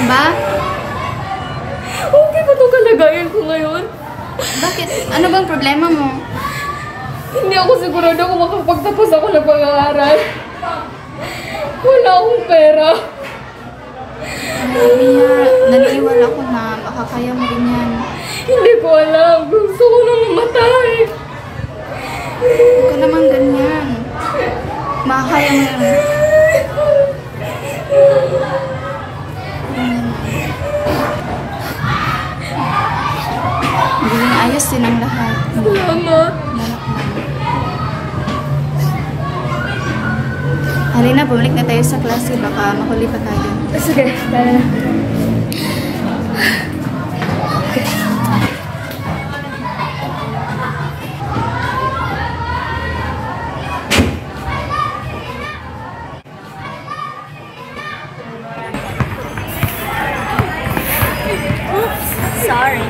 Ba? Okay ba itong kalagayan ko ngayon? Bakit? Ano bang problema mo? Hindi ako sigurado kung makapagtapos ako ng pag-aaral. Wala akong pera. Mia, naniiwala ko na baka kaya mo rin yan. Hindi ko alam. Gusto ko na mamatay. Huwag ka naman ganyan. Makakaya mo yan. Magiging ayos din ang lahat. Salamat. Halina, bumalik na tayo sa klase. Baka mahuli pa tayo. Sige, tara na. Sorry.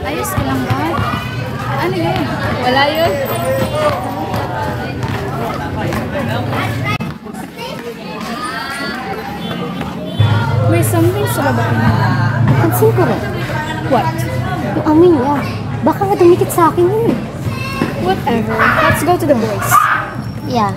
Ayos ka lang ba? Ano yun? Wala yun. May something sa babae na. Pansin ko rin. What? Yung amoy niya. Baka nga dumikit sa akin yun. Whatever. Let's go to the boys. Yeah.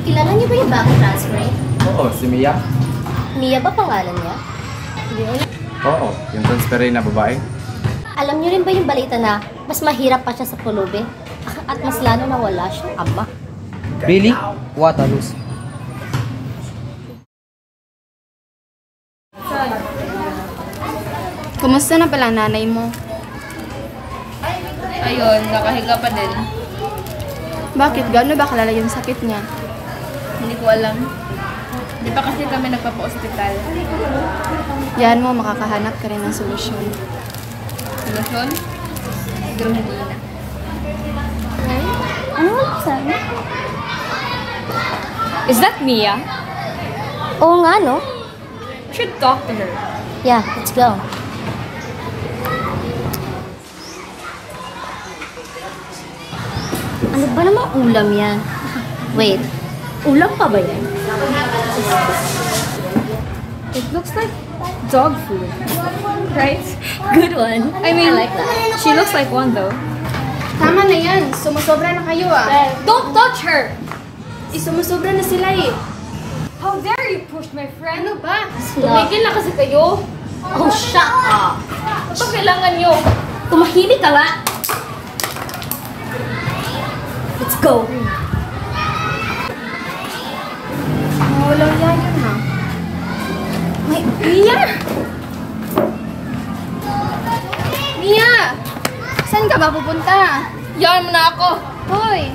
Kilala niyo ba yung bagong transfer? Oo, si Mia. Mia ba pangalan niya? Oo, yung transferee na babae. Alam niyo rin ba yung balita na mas mahirap pa siya sa pulubi? At mas lalo na wala siyang ama? Really? What a lose. Kumusta na pala ang nanay mo? Ayun, nakahiga pa din. Bakit? Gaano ba kalala yung sakit niya? Hindi ko alam. Hindi pa kasi kami nagpapa-hospital. Yan mo, makakahanap ka rin ng solusyon. Solusyon? Siguro hindi na. Ano nga sabi? Is that Mia? Oo nga, no? We should talk to her. Yeah, let's go. Ano ba namang ulam yan? Wait, ulam pa ba yan? It looks like dog food. Right? Good one. I mean, I like that. she looks like one though. Tama na yan. Sumusobra na kayo ah. Don't touch her! Sumusobra na sila eh. How dare you push my friend? Ano ba? Tumigil na kasi kayo. Oh, shut up! Ito kailangan nyo. Tumahimik ka nga! Let's go! Walang yan yun ha. May Mia! Mia! Saan ka ba pupunta? Yan mo na ako. Hoy!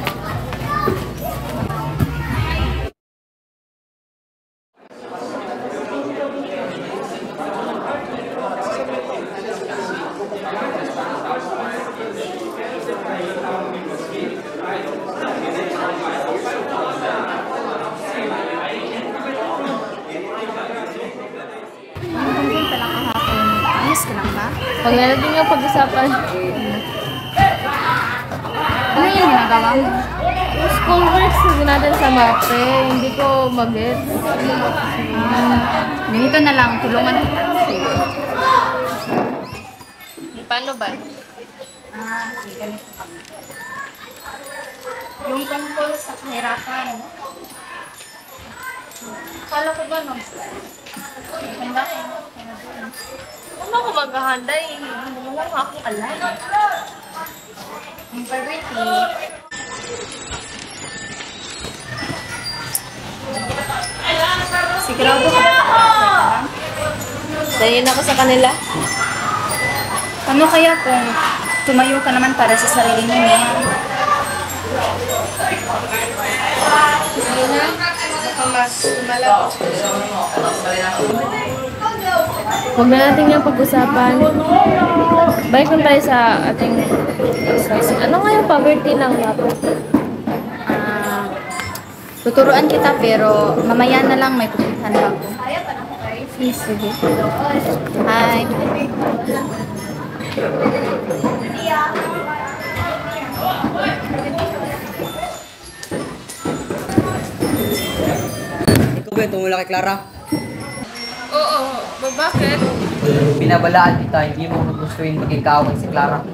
Tungkol pala kahapon. Ayos ka lang ba? Pag nalating yung pag-usapan. Ano yung ginagawa mo? Yung schoolwork sabi natin sa mate, hindi ko mag-gets. Ganito na lang, tulungan kita. Paano ba? Ganito kami. Yung tungkol sa kahirapan. Kala ko ba no? Handa ka. Ano ako maghahanda eh? Hindi mo lang ako alam. Yung priority. Sigurado ka ba talaga? Sanyin ako sa kanila. Ano kaya kung tumayo ka naman para sa sarili mo niya? bukas. Malapit. Huwag na natin yung pag-usapan. Balik lang tayo sa ating discussion. Ano nga yung poverty ng lapo? Tuturuan kita pero mamaya na lang may pupuntahan pa ako. Sige. Hi. Ikaw ba yung tumula kay Clara? Oo, bakit? Binabalaan kita, hindi mo gustuin maging kaaway si Clara.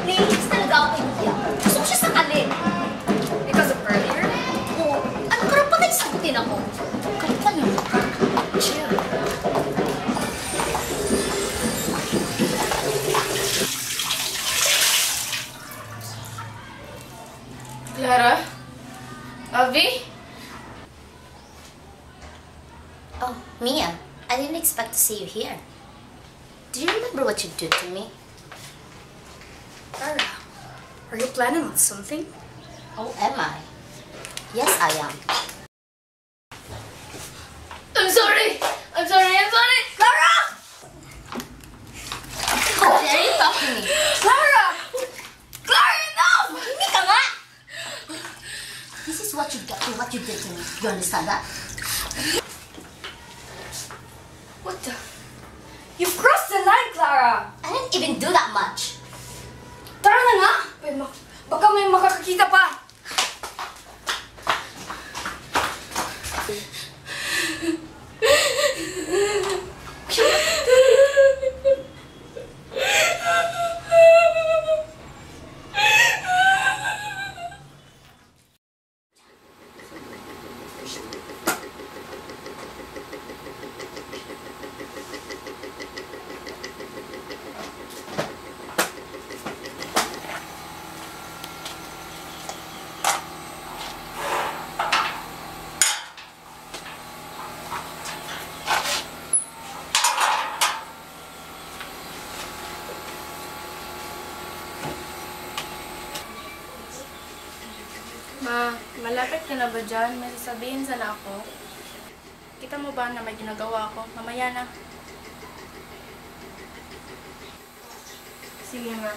Naiinis talaga ako kay Mia. Gusto ko siya sakalin. Because of earlier? Oo. Ano karapatan sagutin ako? Kapal yung mukha. Chill. Clara? Avi? Oh, Mia, I didn't expect to see you here. Do you remember what you did to me? Clara, are you planning on something? Oh, am I? Yes, I am. I'm sorry! I'm sorry! I'm sorry! Clara! How dare you talk to me? Clara! Clara, enough! Hindi ka nga! This is what you got for what you did to me. You understand that? What the? You've crossed the line, Clara! I didn't even do that much. Tara na nga! Baka may makakakita pa! Ma, malapit ka na ba dyan? May sasabihin sana ako. Kita mo ba na may ginagawa ako? Mamaya na. Sige nga.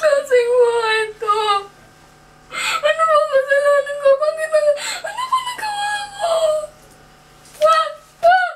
Klaseng buhay to! Ano ba kasalanan ko? Bakit ano ba nagawa ko? Ah! Ah!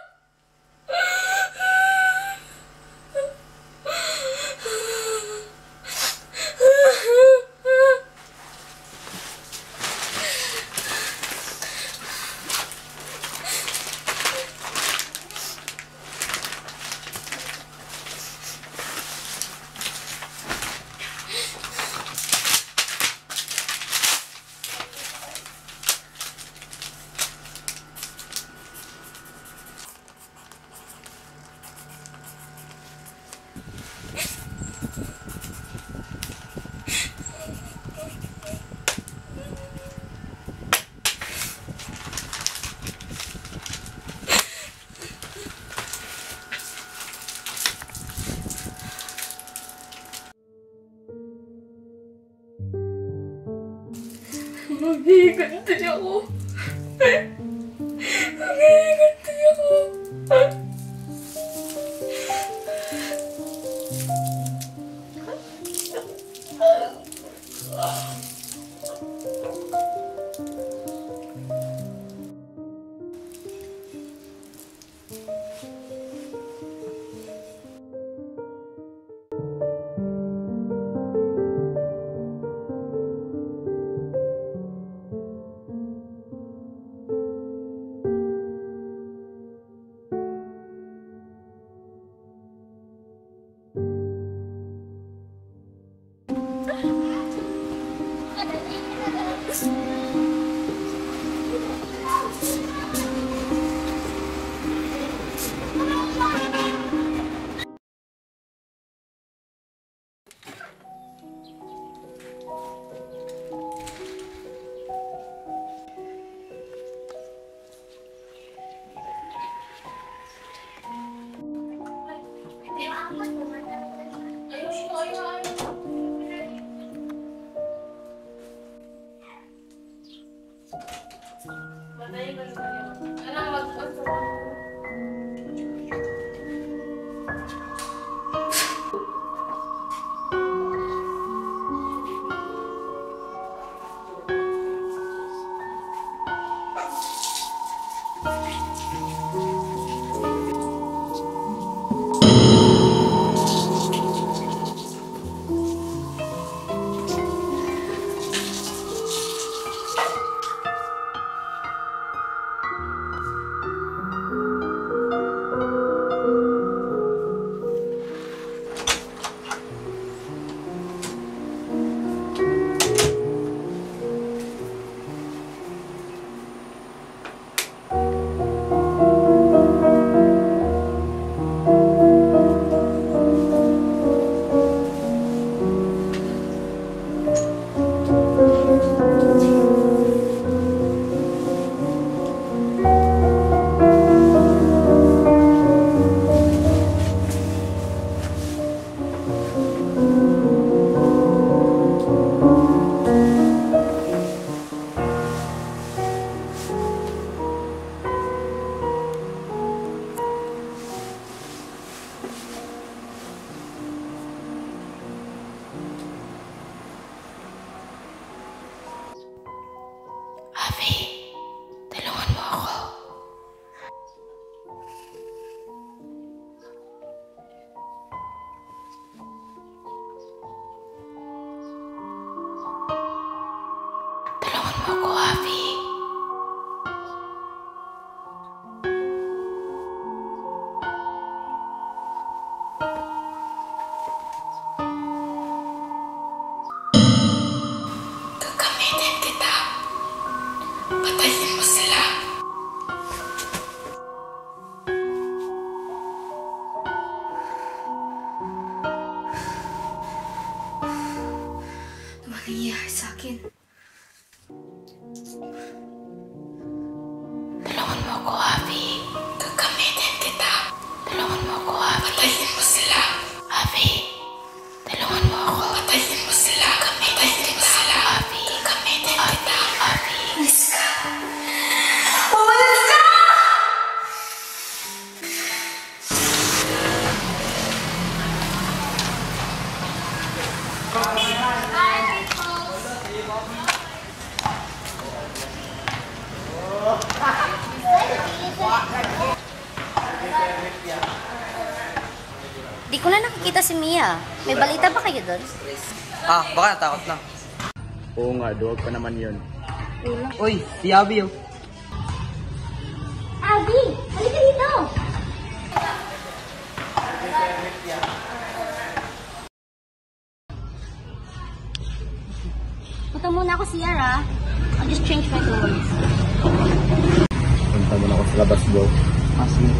Maghihiganti ako. Maghihiganti ako. Nangyayari sa akin. Tulungan mo ako, Avi. Gagamitin kita. Tulungan mo ako, Avi. Patayin mo sila. Avi, tulungan mo ako. Patayin mo sila. Gagamitin kita. Avi, gagamitin kita. Avi. Umalis ka. Umalis ka! Di ko na nakikita si Mia. May balita ba kayo doon? Baka natakot na. Oo nga, duwag pa naman yun. Uy, si Abby oh. Abby! Halika dito! Punta muna ako si Yara. I'll just change my clothes. Punta mo na ako sa labas, bro. Sige.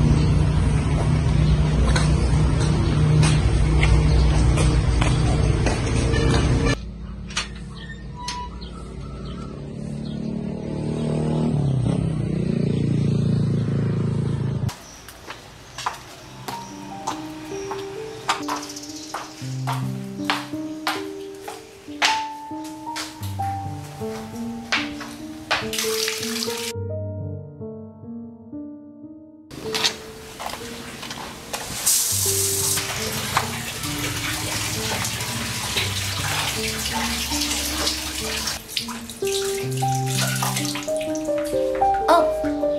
Oh,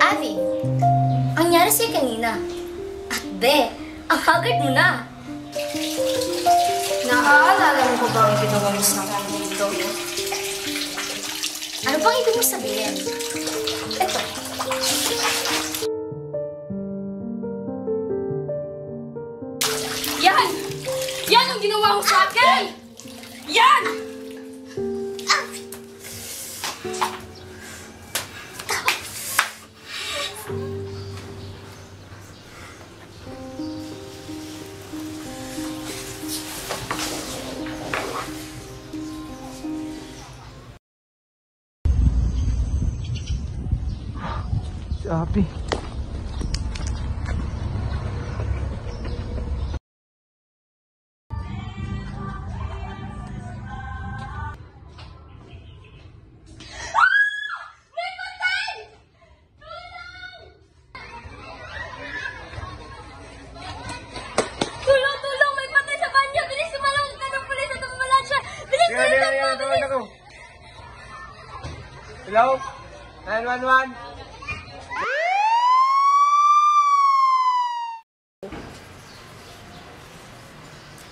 Abby. Ang nangyari sa'yo kanina. At be, ang haggard mo na. Naaalala mo ko ba ang ginawa mo sa akin dito? Ano bang ibig mo sabihin? Ito. Yan! Yan ang ginawa mo sa akin! Yan! Si Abby. tawag ako. Hello? 911?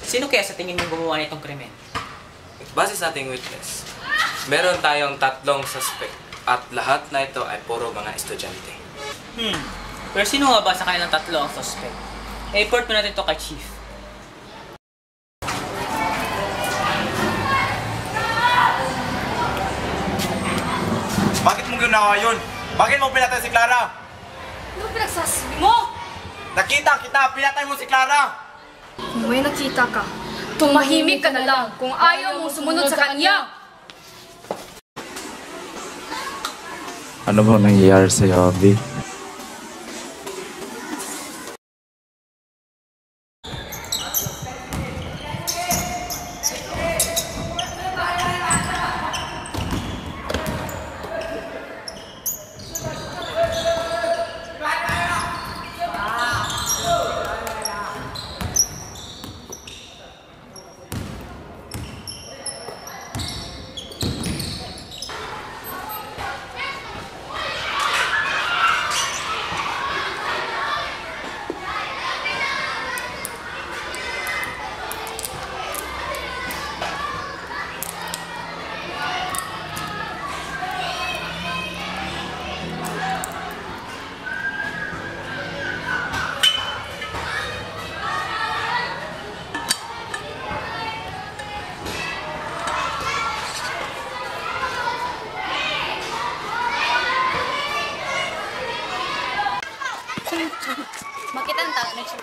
Sino kaya sa tingin mo gumawa nitong krimen? Base sa ating witness, meron tayong 3 suspect at lahat na ito ay puro mga estudyante. Pero sino nga ba sa kanilang 3 ang suspect? I-report mo natin ito kay Chief. Bakit mo ginawa yun? Bakit mo pinatay si Clara? Ano pinagsasabi mo? Nakita kita, pinatay mo si Clara! Kung may nakita ka, tumahimik ka na lang kung ayaw mong sumunod sa kanya. Ano bang nangyayari sa'yo, Abby? Makita ang tao na siya.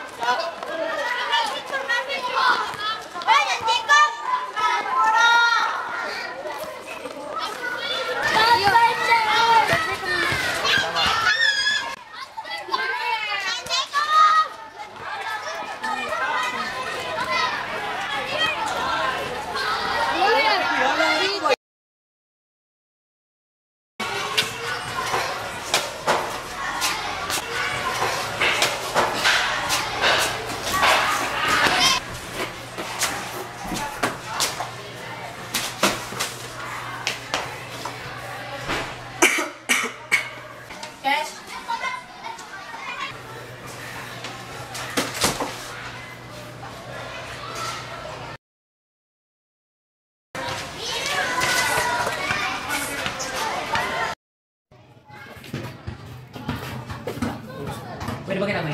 Pwede ba kita may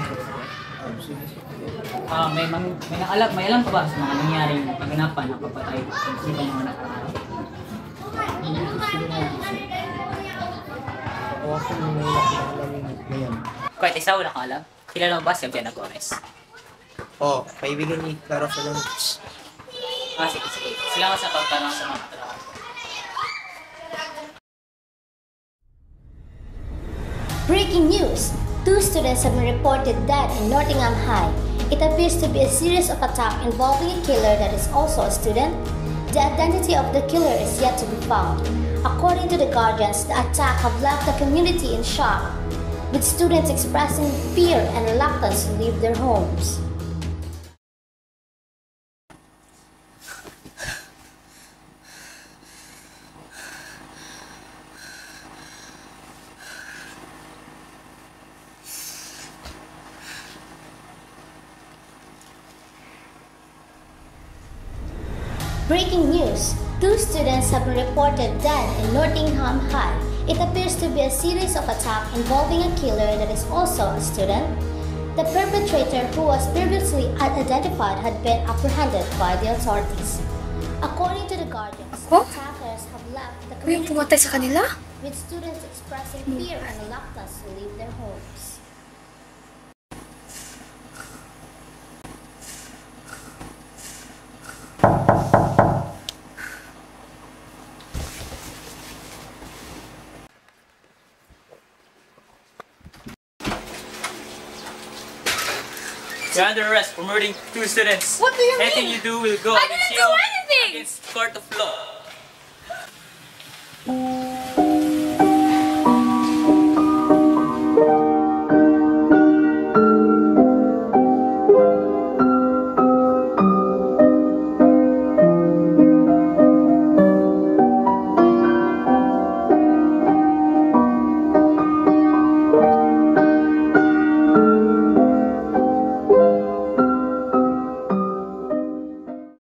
may alam ka ba sa mga nangyaring paganapan ng papatay sa ibang mga nakaraan? Kahit isa wala kang alam, kilala mo ba si Abiana Gomez? Oh, kaibigan ni Clara Falanos. Sige. Salamat sa pagtanong sa mga katanungan. Breaking news! 2 students have been reported dead in Nottingham High. It appears to be a series of attacks involving a killer that is also a student. The identity of the killer is yet to be found. According to the Guardians, the attack have left the community in shock, with students expressing fear and reluctance to leave their homes. Breaking news! 2 students have been reported dead in Nottingham High. It appears to be a series of attacks involving a killer that is also a student. The perpetrator, who was previously unidentified, had been apprehended by the authorities. According to the Guardians, the attackers have left the community pumatay sa kanila? with students expressing fear and reluctance to leave their homes. You're under arrest for murdering 2 students. What do you mean? Anything you do will go I didn't do anything! against court of law.